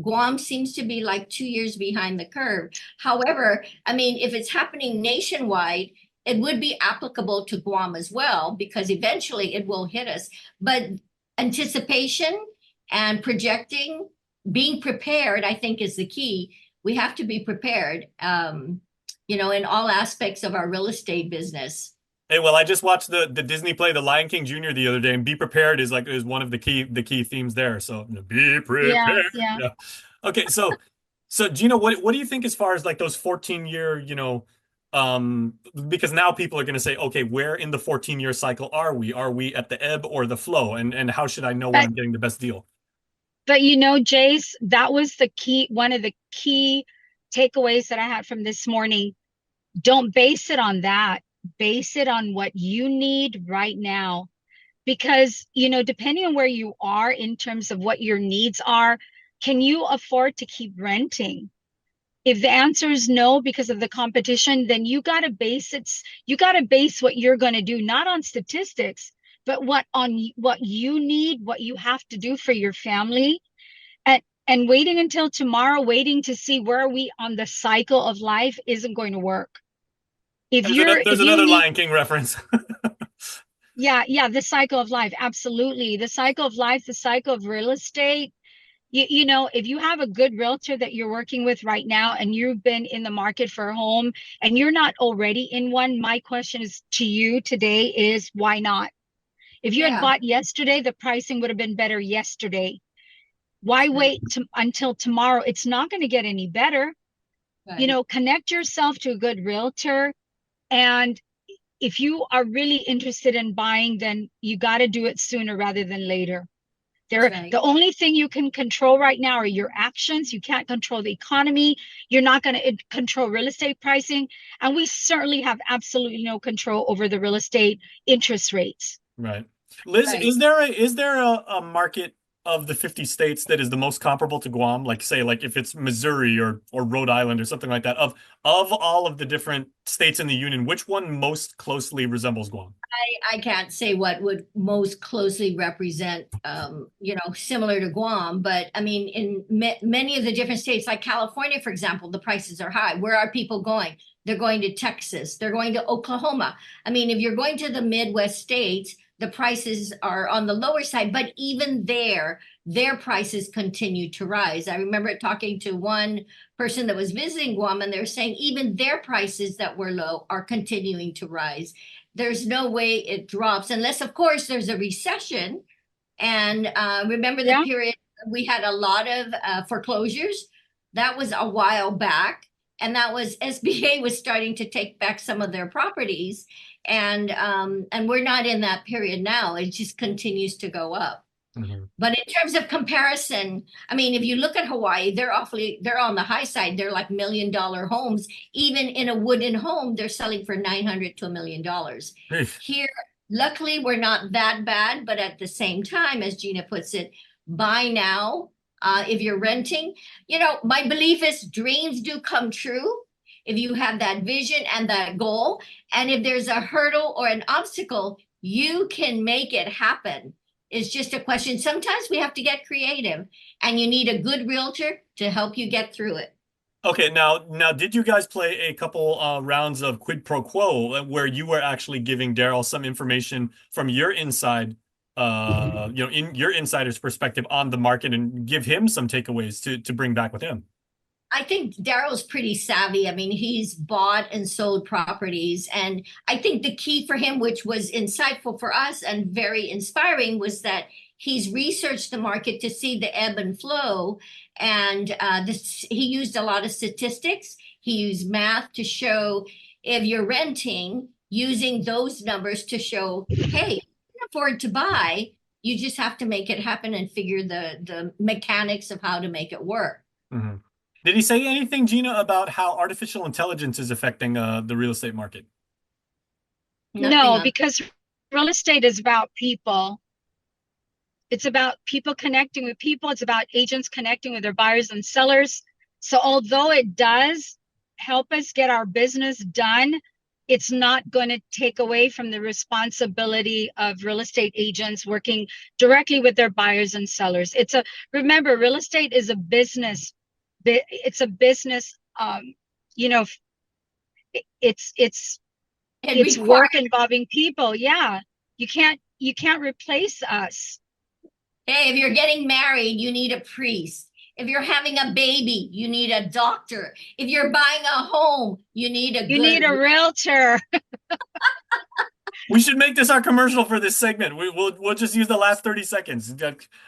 Guam seems to be like 2 years behind the curve. However, I mean, if it's happening nationwide, it would be applicable to Guam as well, because eventually it will hit us. But anticipation and projecting, being prepared, I think is the key. We have to be prepared. In all aspects of our real estate business. Hey, well, I just watched the Disney play The Lion King Jr. the other day, and be prepared is one of the key themes there. So be prepared. Yeah. Okay, so Gina, what do you think as far as like those 14-year, because now people are going to say, okay, where in the 14-year cycle are we? Are we at the ebb or the flow? And how should I know when I'm getting the best deal? But Jace, that was one of the key takeaways that I had from this morning. Don't base it on that. Base it on what you need right now. Because, depending on where you are in terms of what your needs are, can you afford to keep renting? If the answer is no because of the competition, then you got to base what you're going to do, not on statistics, but what you need, what you have to do for your family. And waiting until tomorrow, waiting to see where are we on the cycle of life isn't going to work. There's another Lion King reference. Yeah, the cycle of life. Absolutely. The cycle of life, the cycle of real estate. If you have a good realtor that you're working with right now and you've been in the market for a home and you're not already in one, my question is to you today is why not? If you had bought yesterday, the pricing would have been better yesterday. Why wait until tomorrow? It's not going to get any better. Right. Connect yourself to a good realtor and if you are really interested in buying, then you got to do it sooner rather than later. The only thing you can control right now are your actions. You can't control the economy. You're not going to control real estate pricing. And we certainly have absolutely no control over the real estate interest rates. Right. Liz, Right. is there a market of the 50 states that is the most comparable to Guam? Like say like if it's Missouri or Rhode Island or something like that, of all of the different states in the union, which one most closely resembles Guam? I can't say what would most closely represent, similar to Guam, but I mean, in many of the different states, like California, for example, the prices are high. Where are people going? They're going to Texas. They're going to Oklahoma. I mean, if you're going to the Midwest states, the prices are on the lower side, but even there, their prices continue to rise. I remember talking to one person that was visiting Guam, and they're saying even their prices that were low are continuing to rise. There's no way it drops unless, of course, there's a recession. And remember the period we had a lot of foreclosures? That was a while back. And that was SBA was starting to take back some of their properties. And we're not in that period now. It just continues to go up. Mm-hmm. But in terms of comparison, I mean, if you look at Hawaii, they're on the high side. They're like $1 million homes. Even in a wooden home, they're selling for $900 to $1 million. Here, luckily, we're not that bad. But at the same time, as Gina puts it, buy now. If you're renting, my belief is dreams do come true if you have that vision and that goal. And if there's a hurdle or an obstacle, you can make it happen. It's just a question. Sometimes we have to get creative, and you need a good realtor to help you get through it. Okay, now, did you guys play a couple rounds of quid pro quo where you were actually giving Daryl some information from your inside, in your insider's perspective on the market, and give him some takeaways to bring back with him? I think Daryl's pretty savvy. I mean, he's bought and sold properties. And I think the key for him, which was insightful for us and very inspiring, was that he's researched the market to see the ebb and flow. And he used a lot of statistics. He used math to show if you're renting, using those numbers to show, hey, you can afford to buy. You just have to make it happen and figure the mechanics of how to make it work. Mm-hmm. Did he say anything, Gina, about how artificial intelligence is affecting the real estate market? No, because real estate is about people. It's about people connecting with people. It's about agents connecting with their buyers and sellers. So although it does help us get our business done, it's not going to take away from the responsibility of real estate agents working directly with their buyers and sellers. Remember, real estate is a business. It's a business, it's work involving people. Yeah. You can't replace us. Hey, if you're getting married, you need a priest. If you're having a baby, you need a doctor. If you're buying a home, you need a realtor. We should make this our commercial for this segment. We'll just use the last 30 seconds.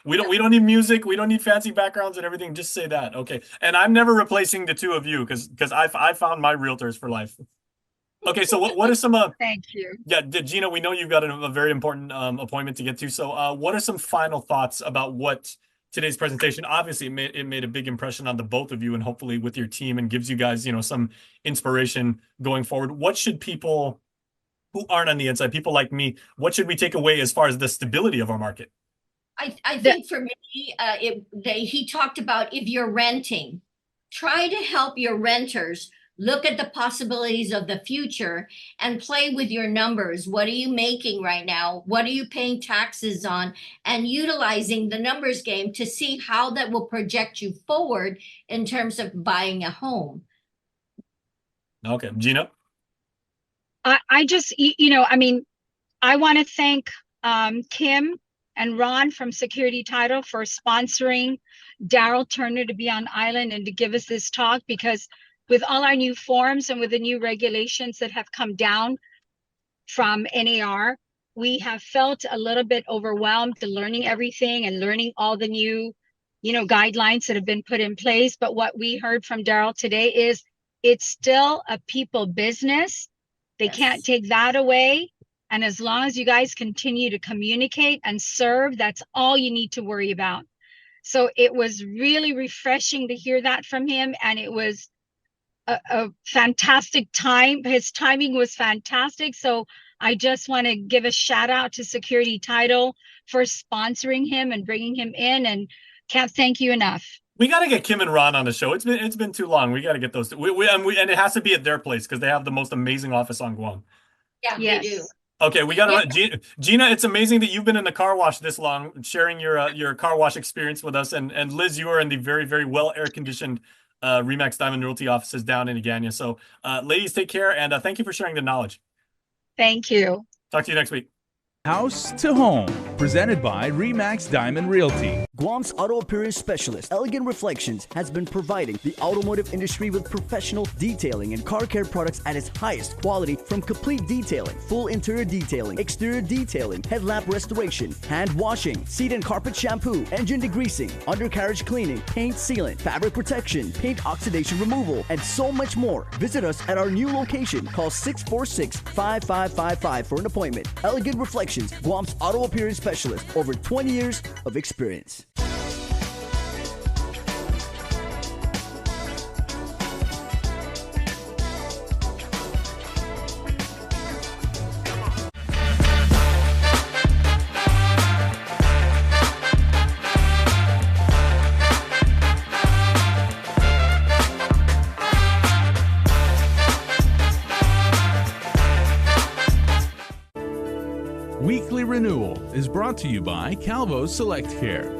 We don't need music. We don't need fancy backgrounds and everything. Just say that. Okay. And I'm never replacing the two of you because I found my realtors for life. Okay. So what are some thank you. Yeah, Gina, we know you've got a very important appointment to get to. So what are some final thoughts about what today's presentation? Obviously it made a big impression on the both of you, and hopefully with your team, and gives you guys, some inspiration going forward. What should people who aren't on the inside, people like me, what should we take away as far as the stability of our market? I think for me, he talked about if you're renting, try to help your renters look at the possibilities of the future and play with your numbers. What are you making right now? What are you paying taxes on? And utilizing the numbers game to see how that will project you forward in terms of buying a home. Okay, Gina? I just, I want to thank Kim and Ron from Security Title for sponsoring Daryl Turner to be on island and to give us this talk, because with all our new forms and with the new regulations that have come down from NAR, we have felt a little bit overwhelmed to learning everything and learning all the new, guidelines that have been put in place. But what we heard from Daryl today is it's still a people business. They can't take that away. And as long as you guys continue to communicate and serve, that's all you need to worry about. So it was really refreshing to hear that from him. And it was a fantastic time. His timing was fantastic. So I just want to give a shout out to Security Title for sponsoring him and bringing him in, and can't thank you enough. We got to get Kim and Ron on the show. It's been too long. We got to get those. And it has to be at their place because they have the most amazing office on Guam. Yeah, yes. they do. Okay, we got to Gina, it's amazing that you've been in the car wash this long, sharing your car wash experience with us. And Liz, you are in the very, very well air-conditioned RE/MAX Diamond Realty offices down in Agana. So ladies, take care, and thank you for sharing the knowledge. Thank you. Talk to you next week. House to Home, presented by RE/MAX Diamond Realty. Guam's auto appearance specialist, Elegant Reflections, has been providing the automotive industry with professional detailing and car care products at its highest quality, from complete detailing, full interior detailing, exterior detailing, headlamp restoration, hand washing, seat and carpet shampoo, engine degreasing, undercarriage cleaning, paint sealant, fabric protection, paint oxidation removal, and so much more. Visit us at our new location. Call 646-5555 for an appointment. Elegant Reflections, Guam's auto appearance specialist, over 20 years of experience. Weekly Renewal is brought to you by Calvo's Select Care.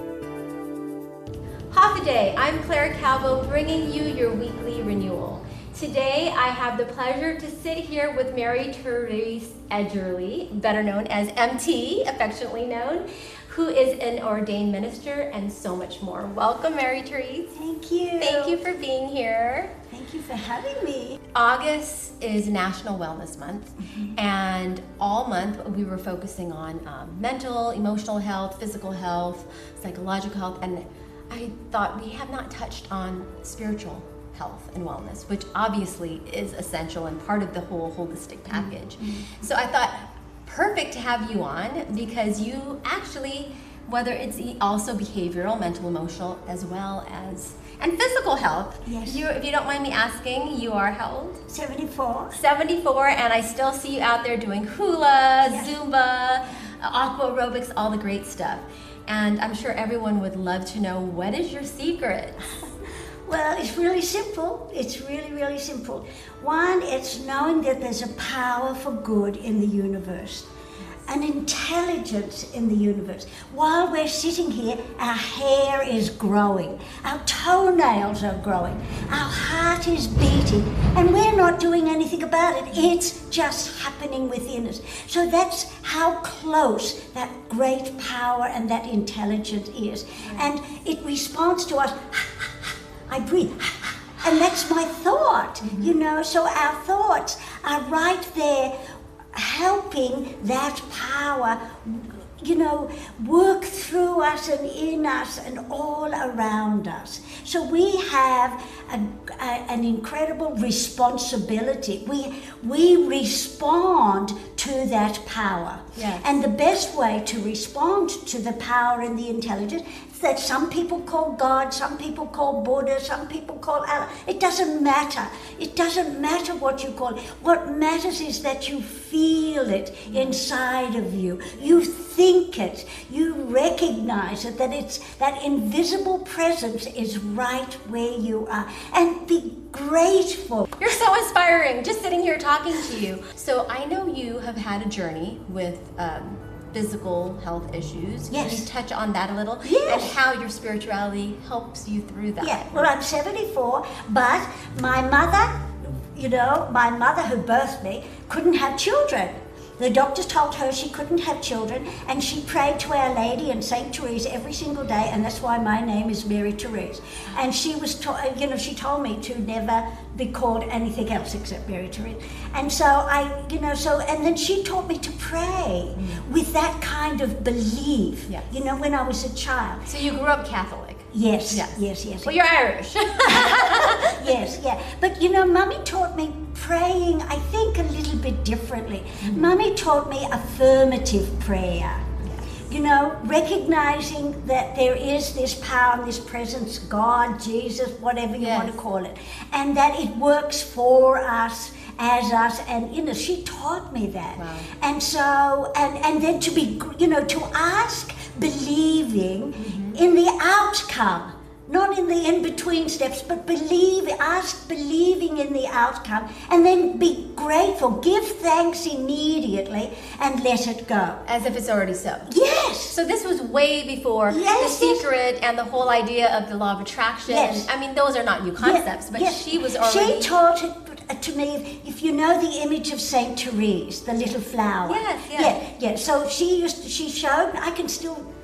Half a day, I'm Claire Calvo, bringing you your weekly renewal. Today, I have the pleasure to sit here with Mary Therese Edgerly, better known as MT, affectionately known, who is an ordained minister and so much more. Welcome, Mary Therese. Thank you. Thank you for being here. Thank you for having me. August is National Wellness Month, and all month we were focusing on mental, emotional health, physical health, psychological health, and I thought we have not touched on spiritual health and wellness, which obviously is essential and part of the whole holistic package. So I thought, perfect to have you on, because you actually, whether it's also behavioral, mental, emotional, as well as and physical health. Yes. If you don't mind me asking, you are how old? 74. 74, and I still see you out there doing hula, Zumba, aqua aerobics, all the great stuff. And I'm sure everyone would love to know, what is your secret? Well, it's really simple. It's really, really simple. One, it's knowing that there's a power for good in the universe, an intelligence in the universe. While we're sitting here, our hair is growing, our toenails are growing, our heart is beating, and we're not doing anything about it. It's just happening within us. So that's how close that great power and that intelligence is. And it responds to us. I breathe. And that's my thought, you know, so our thoughts are right there helping that power, you know, work through us and in us and all around us. So we have an incredible responsibility. We respond to that power. Yes. And the best way to respond to the power and the intelligence that some people call God, some people call Buddha, some people call Allah. It doesn't matter. It doesn't matter what you call it. What matters is that you feel it inside of you. You think it. You recognize it, that it's that invisible presence is right where you are. And be grateful. You're so inspiring, just sitting here talking to you. So I know you have had a journey with physical health issues. Yes. Can you touch on that a little? Yes. And how your spirituality helps you through that? Yeah, well, I'm 74, but my mother, you know, my mother who birthed me couldn't have children. The doctors told her she couldn't have children, and she prayed to Our Lady and Saint Therese every single day, and that's why my name is Mary Therese. And she was, she told me to never be called anything else except Mary Therese. And so and then she taught me to pray with that kind of belief, you know, when I was a child. So you grew up Catholic? Yes, yes. Yes. Well, you're Irish. Yes, yeah. But you know, Mummy taught me praying, I think, a little bit differently. Mummy taught me affirmative prayer. You know, recognizing that there is this power and this presence, God, Jesus, whatever you want to call it, and that it works for us, as us, and you know, she taught me that. Wow. And so, and then to be, you know, to ask, believing in the outcome. Not in the in-between steps, but ask believing in the outcome, and then be grateful, give thanks immediately, and let it go. As if it's already so. Yes! So this was way before The Secret and the whole idea of the law of attraction. Yes. I mean, those are not new concepts, but she was already... She taught it to me, if you know the image of Saint Therese, the little flower. Yeah. So she showed,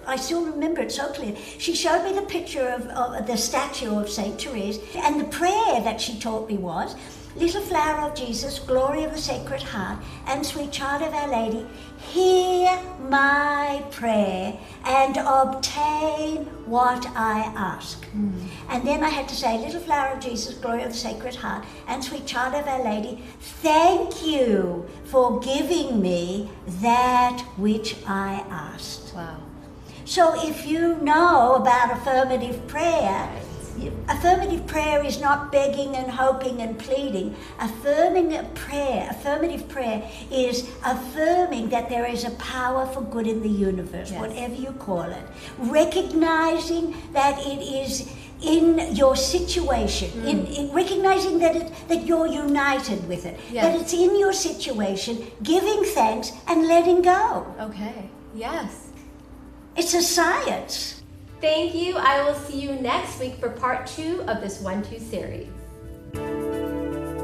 I still remember it so clear. She showed me the picture of the statue of Saint Therese, and the prayer that she taught me was, Little flower of Jesus, glory of the Sacred Heart, and sweet child of Our Lady, hear my prayer and obtain what I ask. And then I had to say, little flower of Jesus, glory of the Sacred Heart, and sweet child of Our Lady, thank you for giving me that which I asked. Wow. So if you know about affirmative prayer is not begging and hoping and pleading. Affirmative prayer is affirming that there is a power for good in the universe, whatever you call it. Recognizing that it is in your situation, in recognizing that you're united with it, that it's in your situation, giving thanks and letting go. Okay, yes. It's a science. Thank you. I will see you next week for part 2 of this 1-2 series.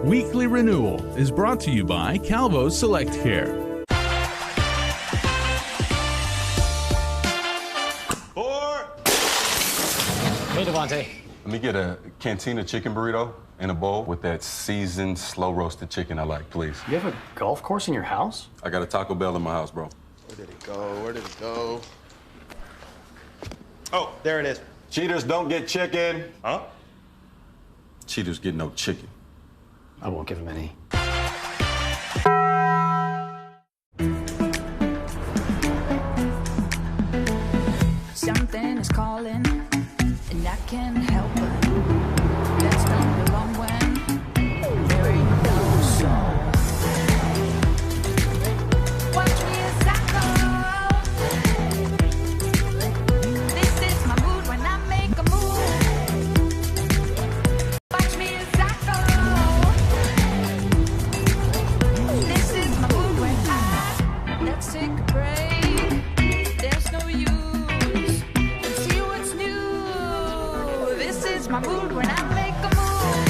Weekly Renewal is brought to you by Calvo's Select Care. Hey, Devontae. Let me get a Cantina chicken burrito in a bowl with that seasoned, slow-roasted chicken I like, please. You have a golf course in your house? I got a Taco Bell in my house, bro. Where did it go? Oh, there it is. Cheaters don't get chicken. Huh? Cheaters get no chicken. I won't give him any. Something is calling, and I can't help it. That's not the wrong when there ain't no soul. Watch me as I go. This is my mood when I make a move. Watch me as I go. This is my mood when let's take a break. There's no use. My mood when I make a move.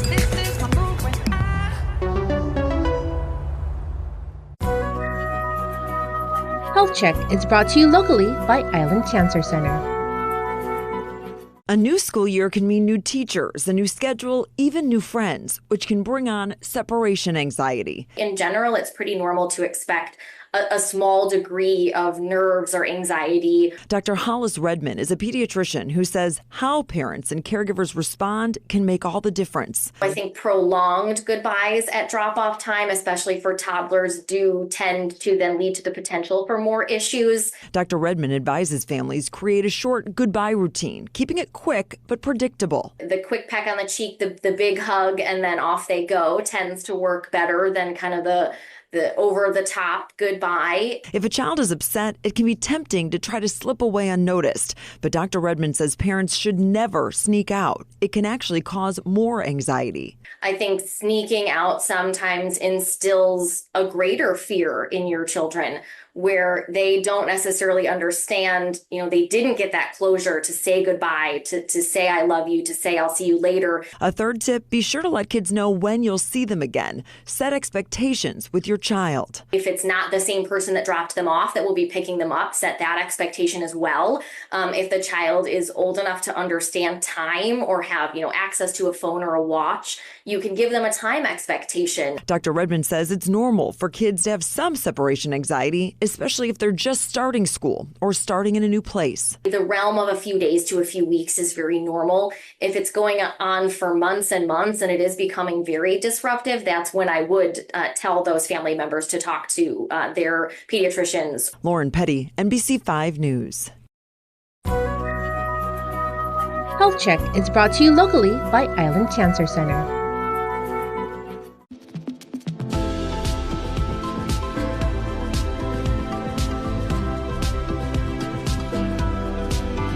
This is my mood when Health Check is brought to you locally by Island Cancer Center. A new school year can mean new teachers, a new schedule, even new friends, which can bring on separation anxiety. In general, it's pretty normal to expect a small degree of nerves or anxiety. Dr. Hollis Redman is a pediatrician who says how parents and caregivers respond can make all the difference. I think prolonged goodbyes at drop-off time, especially for toddlers, do tend to then lead to the potential for more issues. Dr. Redman advises families create a short goodbye routine, keeping it quick but predictable. The quick peck on the cheek, the big hug, and then off they go tends to work better than kind of the over-the-top goodbye. If a child is upset, it can be tempting to try to slip away unnoticed. But Dr. Redmond says parents should never sneak out. It can actually cause more anxiety. I think sneaking out sometimes instills a greater fear in your children, where they don't necessarily understand, they didn't get that closure to say goodbye, to say I love you, to say I'll see you later. A third tip, be sure to let kids know when you'll see them again. Set expectations with your child. If it's not the same person that dropped them off that will be picking them up, set that expectation as well. If the child is old enough to understand time or have, access to a phone or a watch, you can give them a time expectation. Dr. Redmond says it's normal for kids to have some separation anxiety. especially if they're just starting school or starting in a new place. The realm of a few days to a few weeks is very normal. If it's going on for months and months and it is becoming very disruptive, that's when I would tell those family members to talk to their pediatricians. Lauren Petty, NBC5 News. Health Check is brought to you locally by Island Cancer Center.